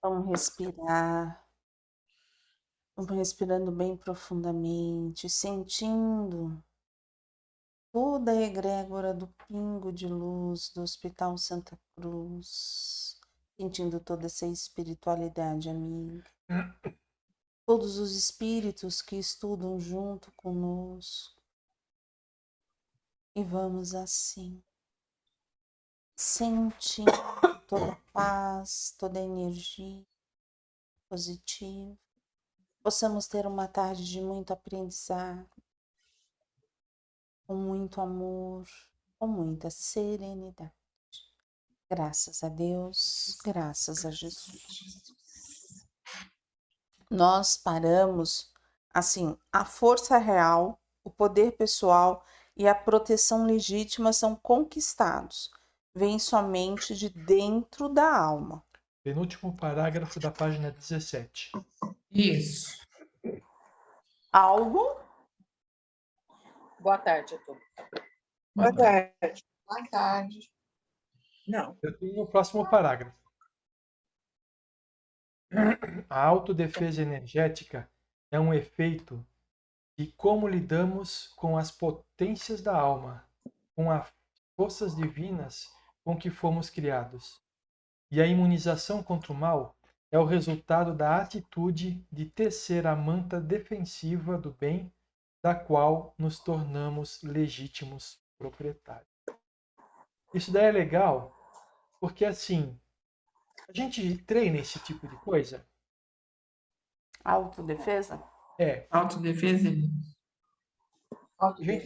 Vamos respirar. Vamos respirando bem profundamente, sentindo toda a egrégora do pingo de luz do Hospital Santa Cruz, sentindo toda essa espiritualidade amiga. Todos os espíritos que estudam junto conosco. E vamos assim, sentindo toda a paz, toda a energia positiva. Possamos ter uma tarde de muito aprendizado, com muito amor, com muita serenidade. Graças a Deus, graças a Jesus. Nós paramos, assim, a força real, o poder pessoal e a proteção legítima são conquistados. Vem somente de dentro da alma. Penúltimo parágrafo da página 17. Isso. Algo? Boa tarde a todos. Boa tarde. Boa tarde. Não. Eu tenho o próximo parágrafo. A autodefesa energética é um efeito de como lidamos com as potências da alma, com as forças divinas com que fomos criados. E a imunização contra o mal é o resultado da atitude de tecer a manta defensiva do bem, da qual nos tornamos legítimos proprietários. Isso daí é legal, porque assim, a gente treina esse tipo de coisa. Autodefesa? É, Autodefesa? a gente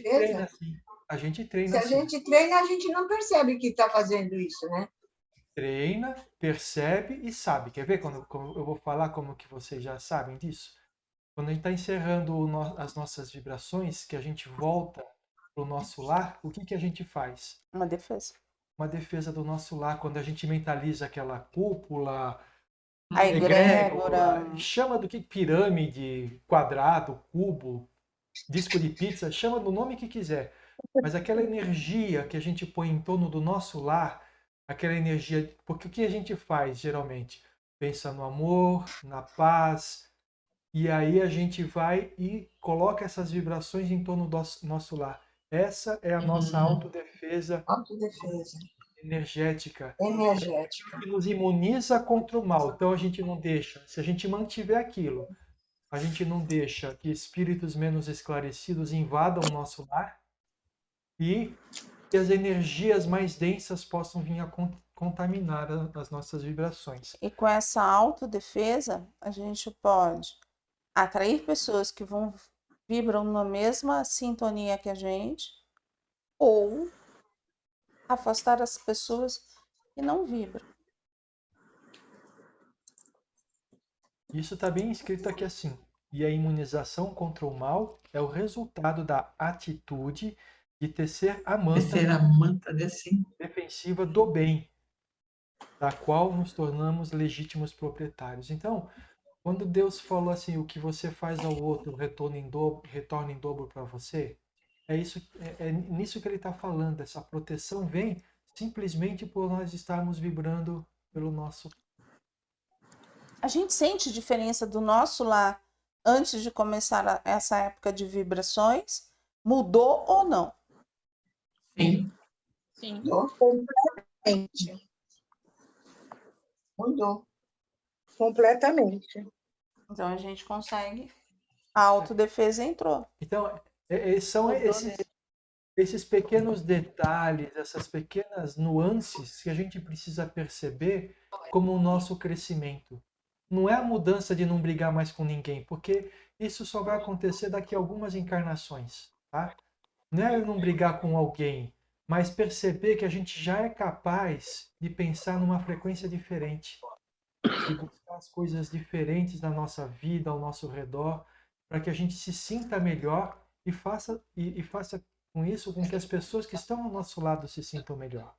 treina Autodefesa? assim. A gente Se treina a assim. gente treina, a gente não percebe que está fazendo isso, né? Treina, percebe e sabe. Quer ver quando eu vou falar como que vocês já sabem disso? Quando a gente está encerrando as nossas vibrações, que a gente volta para o nosso lar, o que a gente faz? Uma defesa. Uma defesa do nosso lar, quando a gente mentaliza aquela cúpula, A egrégora. chama do que pirâmide, quadrado, cubo, disco de pizza, chama do nome que quiser. Mas aquela energia que a gente põe em torno do nosso lar, aquela energia. Porque o que a gente faz geralmente? Pensa no amor, na paz, e aí a gente vai e coloca essas vibrações em torno do nosso lar. Essa é a nossa autodefesa Autodefesa. energética, Energética. que nos imuniza contra o mal. Então a gente não deixa, se a gente mantiver aquilo, a gente não deixa que espíritos menos esclarecidos invadam o nosso lar e que as energias mais densas possam vir a contaminar as nossas vibrações. E com essa autodefesa, a gente pode atrair pessoas que vibram na mesma sintonia que a gente, ou afastar as pessoas que não vibram. Isso está bem escrito aqui assim. E a imunização contra o mal é o resultado da atitude de tecer a manta defensiva do bem, da qual nos tornamos legítimos proprietários. Então, quando Deus falou assim, o que você faz ao outro retorna em dobro para você, é nisso que ele está falando. Essa proteção vem simplesmente por nós estarmos vibrando pelo nosso. A gente sente diferença do nosso lar antes de começar essa época de vibrações? Mudou ou não? Sim. Sim. Mudou completamente. Mudou. Completamente. Então a gente consegue. A autodefesa entrou. Então, são esses pequenos detalhes, essas pequenas nuances que a gente precisa perceber como o nosso crescimento. Não é a mudança de não brigar mais com ninguém, porque isso só vai acontecer daqui a algumas encarnações, tá? Não é eu não brigar com alguém, mas perceber que a gente já é capaz de pensar numa frequência diferente, de buscar as coisas diferentes na nossa vida, ao nosso redor, para que a gente se sinta melhor e faça com isso com que as pessoas que estão ao nosso lado se sintam melhor.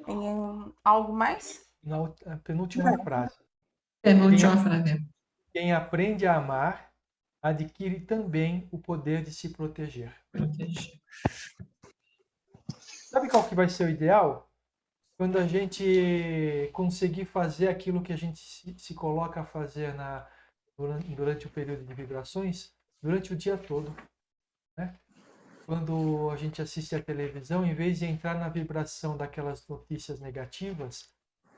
Tem algo mais? Na penúltima frase. Penúltima frase. Quem aprende a amar adquire também o poder de se proteger. Sabe qual que vai ser o ideal? quando a gente conseguir fazer aquilo que a gente se coloca a fazer durante o período de vibrações, durante o dia todo, né? Quando a gente assiste a televisão, em vez de entrar na vibração daquelas notícias negativas,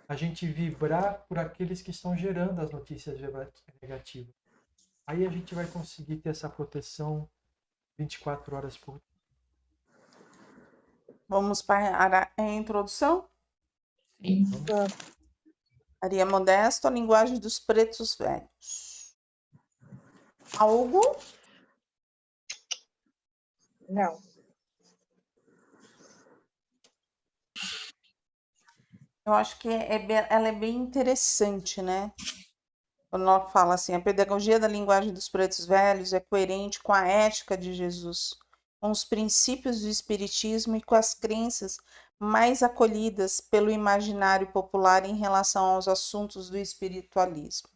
a gente vibrar por aqueles que estão gerando as notícias negativas. Aí a gente vai conseguir ter essa proteção 24 horas por dia. Vamos para a introdução? Sim. Maria Modesto, a linguagem dos pretos velhos. Algo? Não. Eu acho que ela é bem interessante, né? Quando ela fala assim, a pedagogia da linguagem dos pretos velhos é coerente com a ética de Jesus, com os princípios do espiritismo e com as crenças mais acolhidas pelo imaginário popular em relação aos assuntos do espiritualismo.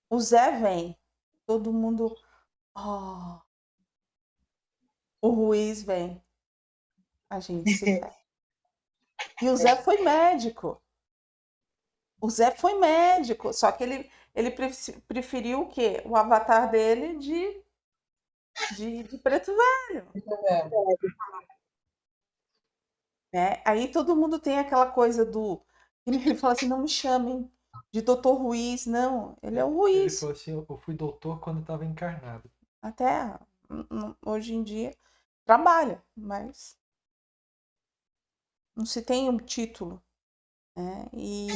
O Zé vem, todo mundo... Oh. O Ruiz vem, a gente se ferra. E o Zé foi médico. O Zé foi médico, só que ele preferiu o quê? O avatar dele de preto velho. Né? Aí todo mundo tem aquela coisa do... Ele fala assim, não me chamem de doutor Ruiz. Não, ele é o Ruiz. Ele falou assim, eu fui doutor quando estava encarnado. Até hoje em dia trabalha, mas não se tem um título. Né? E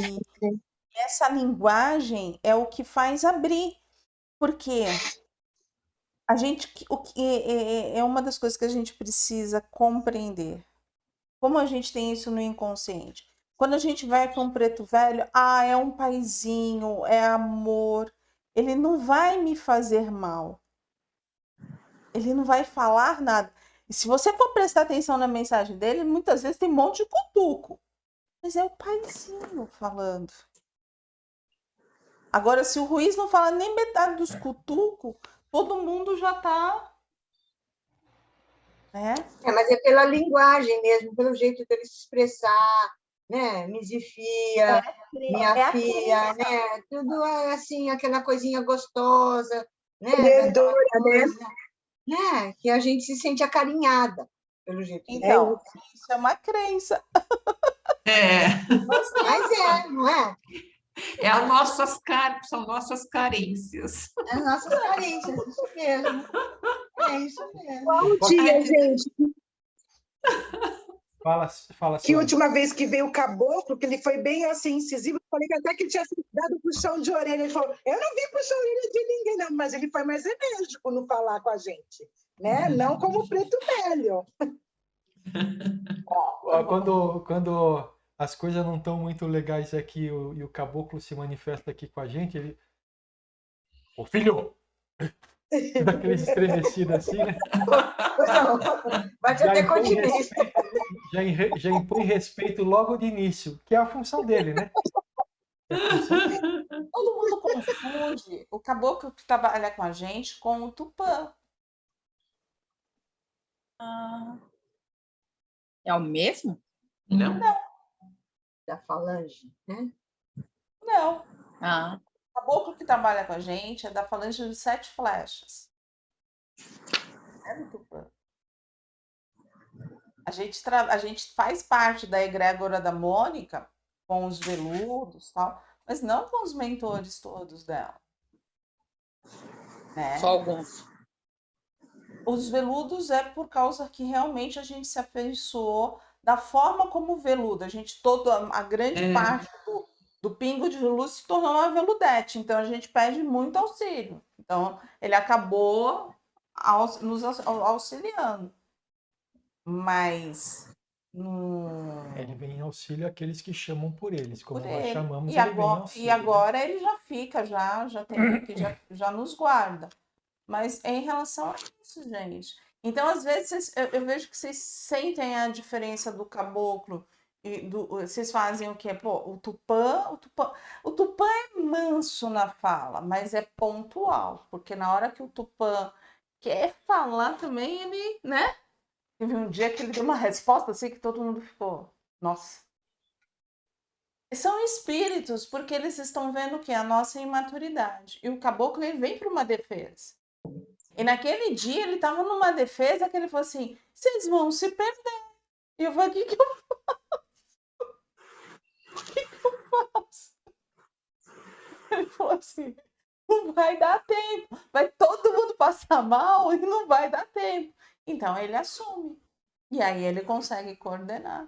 essa linguagem é o que faz abrir, porque a gente, é uma das coisas que a gente precisa compreender. Como a gente tem isso no inconsciente? Quando a gente vai para um preto velho, é um paizinho, é amor. Ele não vai me fazer mal. Ele não vai falar nada. E se você for prestar atenção na mensagem dele, muitas vezes tem um monte de cutuco. Mas é o paizinho falando. Agora, se o Ruiz não fala nem metade dos cutucos, todo mundo já está... Né? Mas é pela linguagem mesmo, pelo jeito dele se expressar, né? Mizifia, minha filha, né? Tudo assim, aquela coisinha gostosa, né? Né? Que a gente se sente acarinhada pelo jeito. Então, isso é uma crença. Mas não é? São nossas carências. É nossas carências, isso mesmo. É isso mesmo. Qual dia, gente? Fala Que última vez que veio o caboclo, que ele foi bem assim, incisivo, eu falei que até que ele tinha dado puxão de orelha. Ele falou, eu não vi puxão de orelha de ninguém, não, mas ele foi mais enérgico no falar com a gente, né? Não como o preto velho. Quando as coisas não estão muito legais aqui e o caboclo se manifesta aqui com a gente, ele... Ô filho! Daquele estremecido assim, né? Pode até continuar. Já impõe respeito logo de início, que é a função dele, né? Todo mundo confunde o caboclo que trabalha com a gente com o Tupã. É o mesmo? Não. Da falange, né? Não. Ah. O caboclo que trabalha com a gente é da falange de 7 flechas. É do Tupã. A gente faz parte da egrégora da Mônica com os veludos e tal, mas não com os mentores todos dela. Né? Só alguns. Os veludos é por causa que realmente a gente se afeiçoou da forma como veludo. A grande parte do pingo de luz se tornou uma veludete, então a gente pede muito auxílio. Então ele acabou nos auxiliando. Mas ele vem em auxílio àqueles que chamam por eles, como nós ele. chamamos, ele vem em auxílio. E agora ele já fica, já tem aqui, já nos guarda. Mas é em relação a isso, gente. Então, às vezes, eu vejo que vocês sentem a diferença do caboclo e vocês fazem o quê? Pô, o Tupã é manso na fala, mas é pontual, porque na hora que o Tupã quer falar também, ele, né? Teve um dia que ele deu uma resposta assim que todo mundo ficou. Nossa. São espíritos, porque eles estão vendo o quê? A nossa imaturidade. E o caboclo, ele vem para uma defesa. E naquele dia, ele estava numa defesa que ele falou assim, vocês vão se perder. E eu falei, o que eu faço? Ele falou assim, não vai dar tempo. Vai todo mundo passar mal e não vai dar tempo. Então, ele assume. E aí, ele consegue coordenar.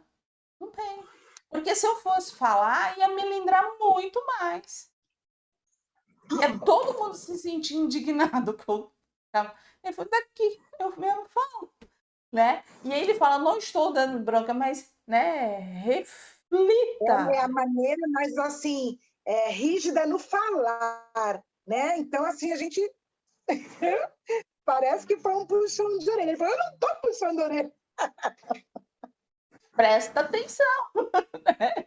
Não tem. Porque se eu fosse falar, ia me lembrar muito mais. Ia todo mundo se sentir indignado que eu tava. Ele falou, daqui, eu mesmo falo. Né? E aí ele fala, não estou dando bronca, mas, né, reflita. É a maneira mais, assim, rígida no falar, né? Então, assim, a gente parece que foi um puxão de orelha. Ele falou, eu não estou puxando a orelha. Presta atenção.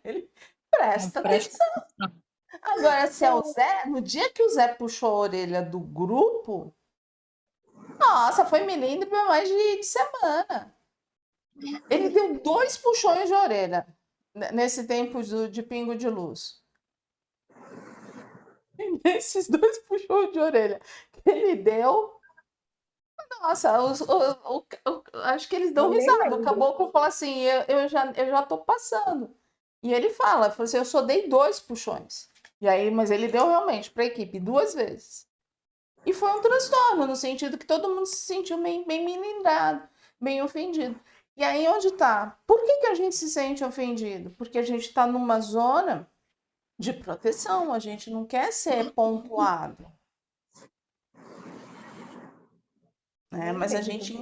Ele presta atenção. Agora, se é o Zé, no dia que o Zé puxou a orelha do grupo, nossa, foi melindre por mais de semana. Ele deu 2 puxões de orelha nesse tempo de pingo de luz. E nesses 2 puxões de orelha que ele deu, nossa, acho que eles dão risada. O caboclo fala assim, eu já tô passando. E ele fala assim, eu só dei 2 puxões. E aí, mas ele deu realmente para a equipe 2 vezes. E foi um transtorno, no sentido que todo mundo se sentiu bem melindrado, bem ofendido. E aí, onde está? Por que a gente se sente ofendido? Porque a gente está numa zona de proteção, a gente não quer ser pontuado. Mas a gente...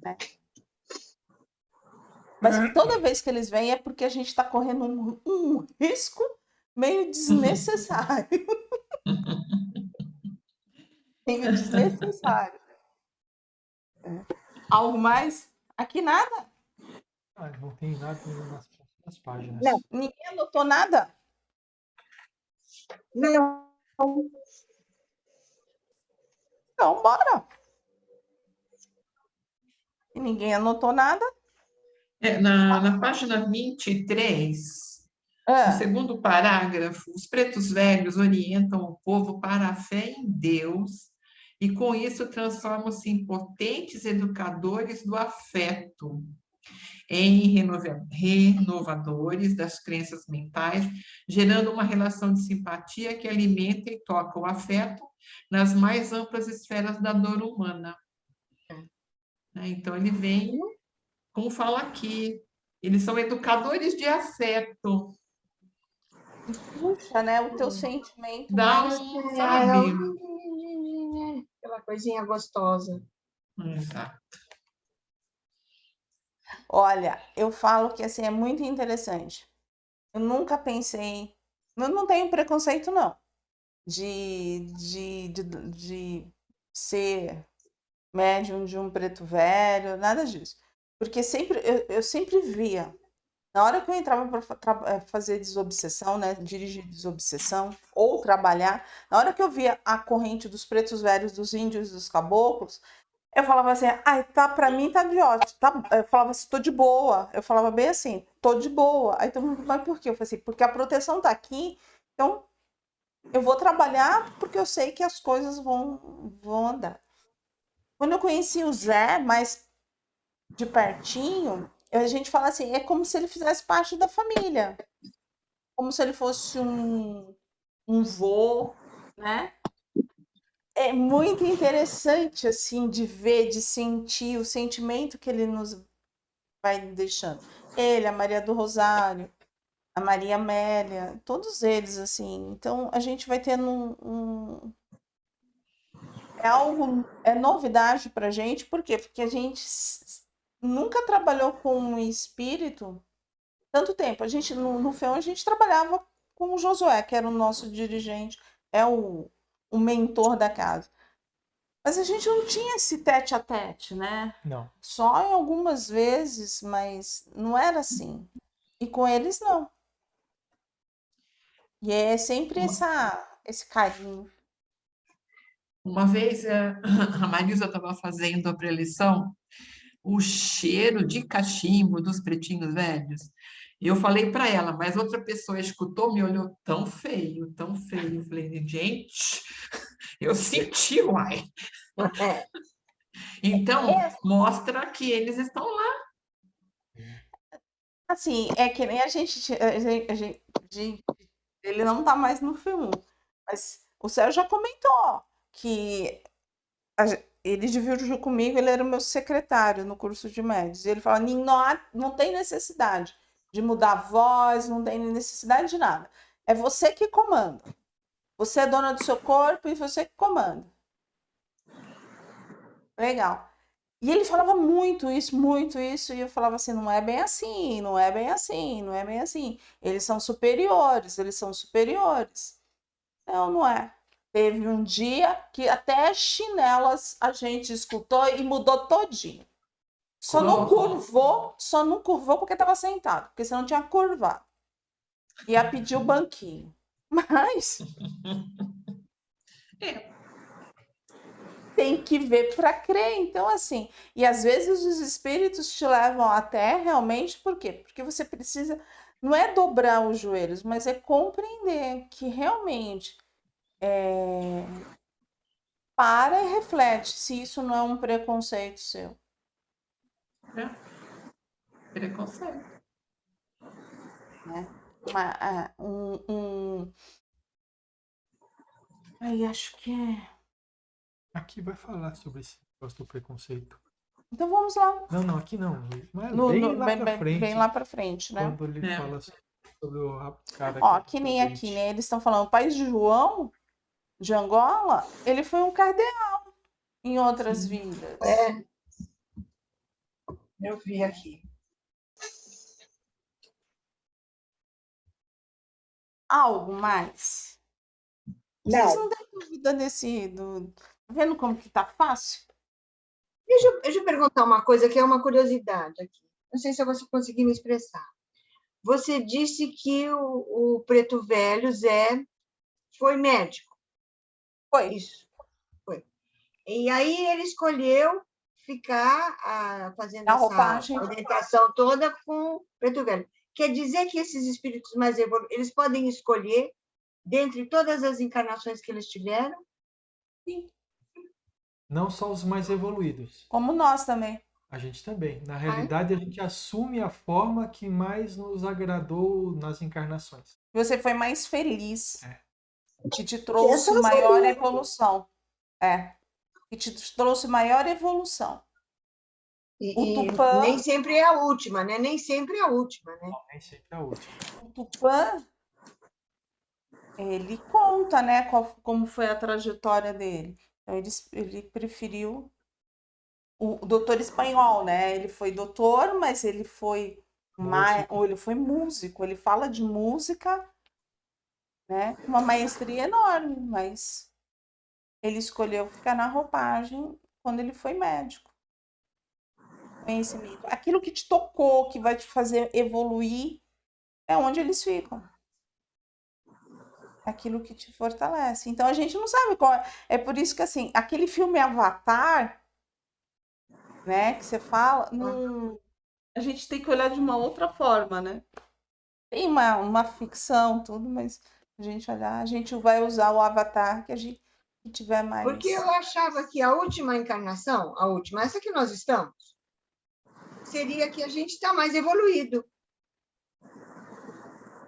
Né? Mas toda vez que eles vêm é porque a gente está correndo um risco meio desnecessário. Meio desnecessário. Algo mais? Aqui nada? Não tem nada nas páginas. Não. Ninguém anotou nada? Não. Então, bora. E ninguém anotou nada? Na página 23, no segundo parágrafo, os pretos velhos orientam o povo para a fé em Deus e, com isso, transformam-se em potentes educadores do afeto, em renovadores das crenças mentais, gerando uma relação de simpatia que alimenta e toca o afeto nas mais amplas esferas da dor humana. Então, ele vem, como fala aqui, eles são educadores de afeto. Puxa, né? O teu sentimento Dá mais... sabe? Aquela coisinha gostosa. Exato. Olha, eu falo que assim é muito interessante. Eu nunca pensei... Não tenho preconceito, não. De ser médium de um preto velho, nada disso. Porque eu sempre via... Na hora que eu entrava para fazer desobsessão, né, dirigir desobsessão, ou trabalhar, na hora que eu via a corrente dos pretos velhos, dos índios, dos caboclos, eu falava assim, pra mim tá de ótimo. Eu falava assim, tô de boa. Eu falava bem assim, tô de boa. Aí todo mundo, mas por quê? Eu falei assim, porque a proteção tá aqui, então eu vou trabalhar porque eu sei que as coisas vão andar. Quando eu conheci o Zé, mais de pertinho, a gente fala assim, é como se ele fizesse parte da família. Como se ele fosse um vô, né? É muito interessante, assim, de ver, de sentir o sentimento que ele nos vai deixando. Ele, a Maria do Rosário, a Maria Amélia, todos eles, assim. Então, a gente vai tendo é novidade pra gente, por quê? Porque a gente nunca trabalhou com um espírito tanto tempo. A gente, no FEUM, a gente trabalhava com o Josué, que era o nosso dirigente, é o mentor da casa. Mas a gente não tinha esse tete a tete, né? Não. Só em algumas vezes, mas não era assim. E com eles, não. E é sempre esse carinho. Uma vez a Marisa estava fazendo a preleção o cheiro de cachimbo dos pretinhos velhos. Eu falei para ela, mas outra pessoa escutou, me olhou tão feio, tão feio. Eu falei, gente, eu senti, uai. É, Então, mostra que eles estão lá. Assim, é que nem ele não tá mais no filme, mas o Sérgio já comentou que ele dividiu comigo, ele era o meu secretário no curso de médios. E ele fala: não tem necessidade de mudar a voz, não tem necessidade de nada. É você que comanda. Você é dona do seu corpo e você que comanda. Legal. E ele falava muito isso, e eu falava assim: não é bem assim, não é bem assim, não é bem assim. Eles são superiores, eles são superiores. Não, não é. Teve um dia que até chinelas a gente escutou e mudou todinho. Só não curvou porque estava sentado, porque senão tinha curvado. Ia pedir o banquinho. Mas tem que ver para crer. Então, assim, e às vezes os espíritos te levam até realmente, por quê? Porque você precisa, não é dobrar os joelhos, mas é compreender que realmente para e reflete se isso não é um preconceito seu. Preconceito. Né? Aí acho que é. Aqui vai falar sobre esse negócio do preconceito. Então vamos lá. Não, aqui não. Mas bem lá pra frente. Bem lá pra frente, né? Quando ele fala sobre o cara Ó, que nem aqui, né? Eles estão falando, o pai de João, de Angola, ele foi um cardeal em outras vidas. é. Eu vi aqui. Algo mais? Vocês não têm dúvida Tá vendo como que tá fácil? Deixa eu perguntar uma coisa que é uma curiosidade aqui. Não sei se eu vou conseguir me expressar. Você disse que o Preto Velho, Zé, foi médico. Foi. Isso. Foi. E aí ele escolheu ficar fazendo A essa roupagem. orientação toda com o Preto Velho. Quer dizer que esses espíritos mais evoluídos, eles podem escolher, dentre todas as encarnações que eles tiveram? Sim. Não só os mais evoluídos. Como nós também. A gente também. Na realidade, a gente assume a forma que mais nos agradou nas encarnações. Você foi mais feliz. É. Que te trouxe maior evolução. Que te trouxe maior evolução. E Tupã... nem sempre é a última, né? Nem sempre é a última, né? Não, nem sempre é a última. O Tupã, ele conta, né, como foi a trajetória dele. Então, ele preferiu o doutor espanhol, né? Ele foi doutor, mas ele foi ele foi músico. Ele fala de música, né? Uma maestria enorme, mas ele escolheu ficar na roupagem quando ele foi médico. Conhecimento. Aquilo que te tocou, que vai te fazer evoluir, é onde eles ficam. Aquilo que te fortalece. Então a gente não sabe qual é. É por isso que assim, aquele filme Avatar, né, que você fala, a gente tem que olhar de uma outra forma, né? Tem uma ficção, tudo, mas a gente vai usar o Avatar que a gente tiver mais. Porque eu achava que a última encarnação, essa que nós estamos, seria que a gente está mais evoluído.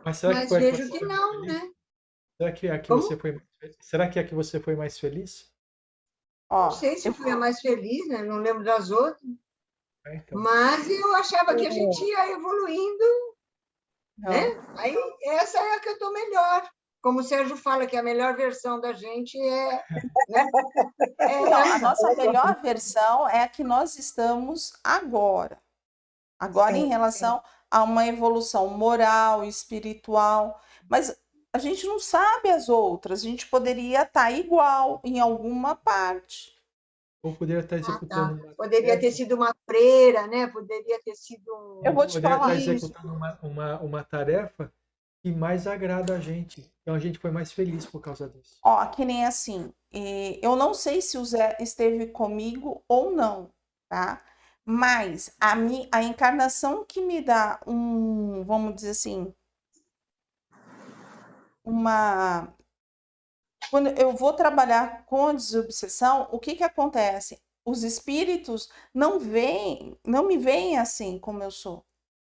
Mas será mas que vejo que não, né? Será que é que você foi mais feliz? Não sei se fui a mais feliz, né? Não lembro das outras. Então. Mas eu achava que a gente ia evoluindo, né? Aí essa é a que eu estou melhor. Como o Sérgio fala, que a melhor versão da gente é... Né? Não, a nossa melhor versão é a que nós estamos agora. Agora, em relação a uma evolução moral, espiritual. Mas a gente não sabe as outras. A gente poderia estar igual em alguma parte. Ou poderia estar executando... Poderia ter sido uma freira, né? Poderia ter sido Eu vou te falar estar executando uma tarefa que mais agrada a gente. Então a gente foi mais feliz por causa disso. Ó, que nem assim, eu não sei se o Zé esteve comigo ou não, tá? Mas a encarnação que me dá vamos dizer assim, quando eu vou trabalhar com a desobsessão, o que acontece? Os espíritos não me veem assim como eu sou.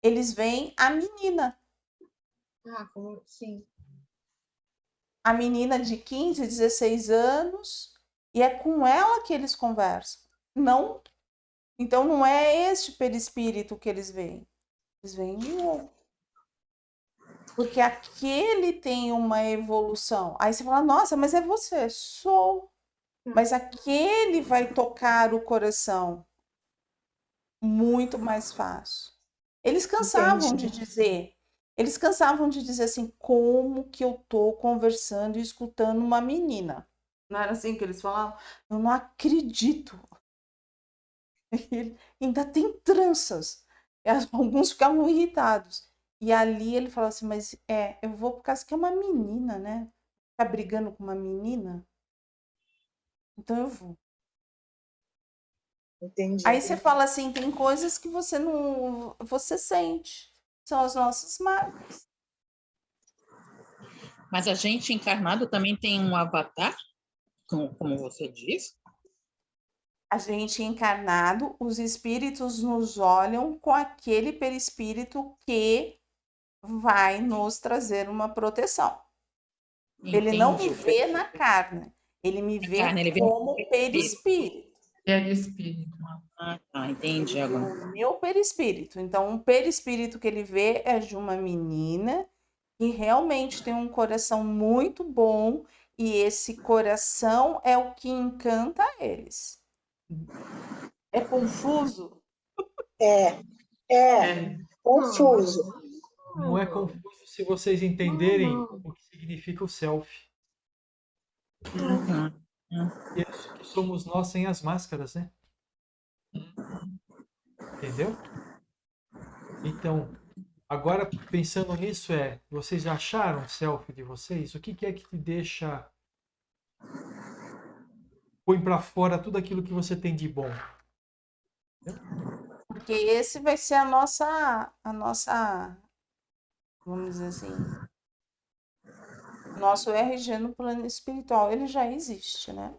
Eles veem a menina. Sim. A menina de 15, 16 anos, e é com ela que eles conversam. Então não é este perispírito que eles veem. Eles veem o outro. Porque aquele tem uma evolução. Aí você fala, nossa, mas é você. Sou. Mas aquele vai tocar o coração muito mais fácil. Eles cansavam de dizer assim, como que eu tô conversando e escutando uma menina. Não era assim que eles falavam? Eu não acredito. Ele ainda tem tranças. Alguns ficavam irritados. E ali ele falou assim, mas eu vou por causa que é uma menina, né? Tá brigando com uma menina? Então eu vou. Entendi. Aí você fala assim, tem coisas que você sente. São as nossas marcas. Mas a gente encarnado também tem um avatar, como você diz? A gente encarnado, os espíritos nos olham com aquele perispírito que vai nos trazer uma proteção. Ele não me vê na carne, ele me vê como perispírito. Perispírito. Entendi agora. O meu perispírito. Então, o perispírito que ele vê é de uma menina que realmente tem um coração muito bom, e esse coração é o que encanta eles. É confuso? Confuso. Não é confuso se vocês entenderem o que significa o self. Que somos nós sem as máscaras, né? Entendeu? Então, agora pensando nisso vocês acharam o self de vocês? O que é que te deixa... põe para fora tudo aquilo que você tem de bom? Porque esse vai ser a nossa, vamos dizer assim, nosso RG no plano espiritual, ele já existe, né?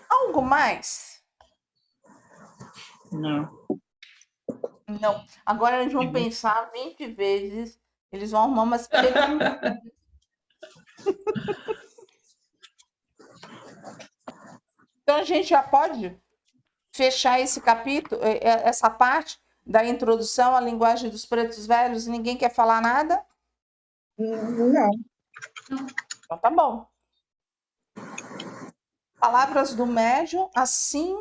Algo mais? Não. Não. Agora eles vão pensar 20 vezes, eles vão arrumar umas perguntas. Então a gente já pode fechar esse capítulo, essa parte da introdução à linguagem dos pretos velhos, e ninguém quer falar nada? Não. Então tá bom. Palavras do médium, assim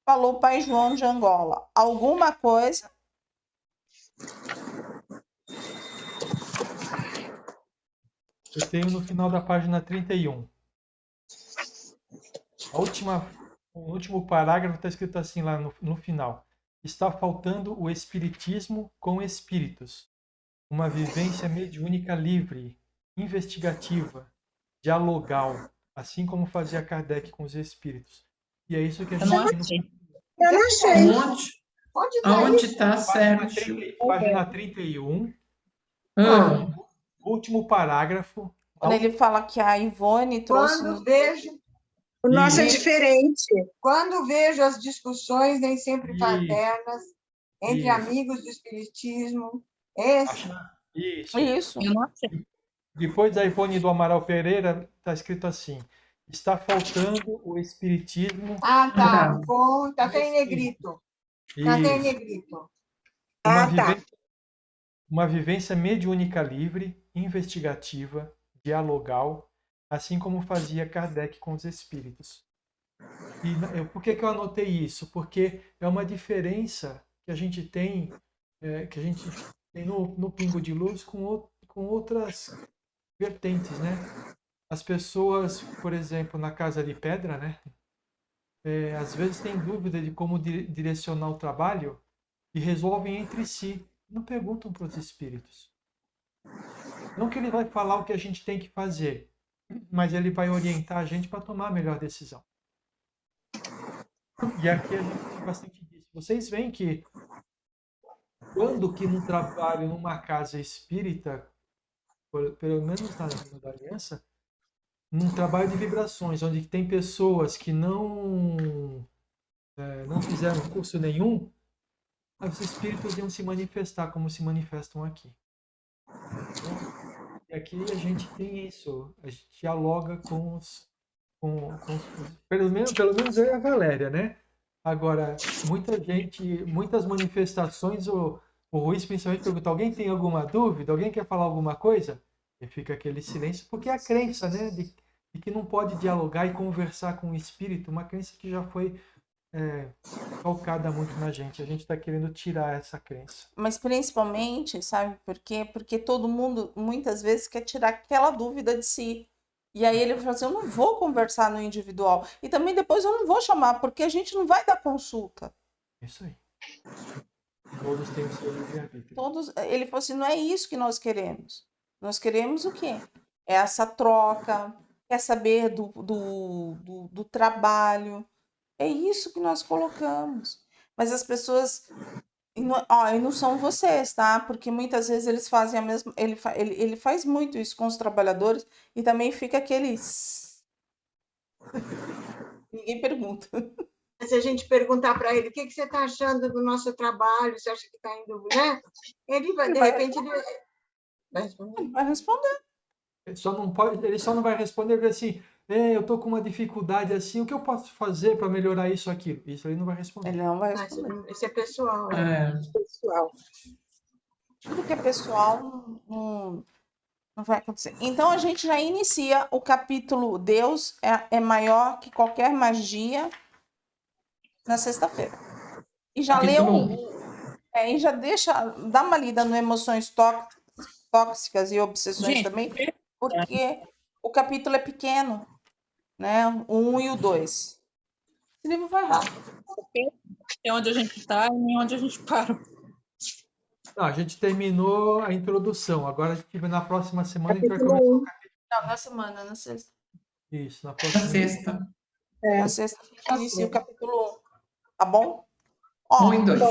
falou o Pai João de Angola. Alguma coisa? Eu tenho no final da página 31. O último parágrafo está escrito assim lá no final. Está faltando o espiritismo com espíritos. Uma vivência mediúnica livre, investigativa, dialogal, assim como fazia Kardec com os espíritos. E é isso que a gente tem Eu não sei. Onde está certo? Página 31. Último parágrafo. Quando ele fala que a Ivone trouxe... Quando vejo... O nosso é diferente. Quando vejo as discussões, nem sempre fraternas, entre amigos do espiritismo, Isso. Eu não achei. Depois da Ivone do Amaral Pereira, está escrito assim: está faltando o espiritismo. Tá. Tá até em negrito. Tá até em negrito. Uma vivência mediúnica livre, investigativa, dialogal, assim como fazia Kardec com os espíritos. E por que eu anotei isso? Porque é uma diferença que a gente tem, no Pingo de Luz com outras vertentes, né? As pessoas, por exemplo, na Casa de Pedra, né? Às vezes têm dúvida de como direcionar o trabalho e resolvem entre si. Não perguntam para os espíritos. Não que ele vai falar o que a gente tem que fazer, mas ele vai orientar a gente para tomar a melhor decisão. E aqui a gente tem bastante disso. Vocês veem que quando que num trabalho, numa casa espírita, pelo menos na da aliança, num trabalho de vibrações, onde tem pessoas que não fizeram curso nenhum, os espíritos iam se manifestar como se manifestam aqui. E aqui a gente tem isso, a gente dialoga com os pelo menos eu e a Valéria, né? Agora, muitas manifestações, o Ruiz principalmente pergunta, alguém tem alguma dúvida? Alguém quer falar alguma coisa? E fica aquele silêncio, porque é a crença, né? De que não pode dialogar e conversar com o espírito, uma crença que já foi calcada muito na gente. A gente está querendo tirar essa crença. Mas principalmente, sabe por quê? Porque todo mundo, muitas vezes, quer tirar aquela dúvida de si. E aí ele fala assim, eu não vou conversar no individual. E também depois eu não vou chamar, porque a gente não vai dar consulta. Isso aí. Todos têm o seu livre-arbítrio. Ele falou assim, não é isso que nós queremos. Nós queremos o quê? É essa troca, quer saber do trabalho. É isso que nós colocamos. Mas as pessoas... E não são vocês, tá? Porque muitas vezes eles fazem a mesma... Ele faz muito isso com os trabalhadores e também fica aqueles... Ninguém pergunta. Se a gente perguntar para ele, o que você está achando do nosso trabalho? Você acha que está indo... Né? Ele vai, de repente, ele vai responder. Ele vai responder. Ele só não vai responder assim, eu estou com uma dificuldade assim, o que eu posso fazer para melhorar isso aqui? Isso ele não vai responder. Ele não vai responder. Isso é pessoal. Pessoal. Tudo que é pessoal não vai acontecer. Então a gente já inicia o capítulo Deus é maior que qualquer magia na sexta-feira. E já leu, e já dá uma lida no Emoções Tóxicas e Obsessões também, porque o capítulo é pequeno, né? O 1 e o 2. Esse livro vai rápido. É onde a gente está e onde a gente para. Não, a gente terminou a introdução. Agora a gente na próxima semana a gente vai começar o capítulo. Não, na semana, na sexta. Isso, na próxima. Na sexta. Na sexta a gente inicia o capítulo 1. Tá bom? 1 e 2.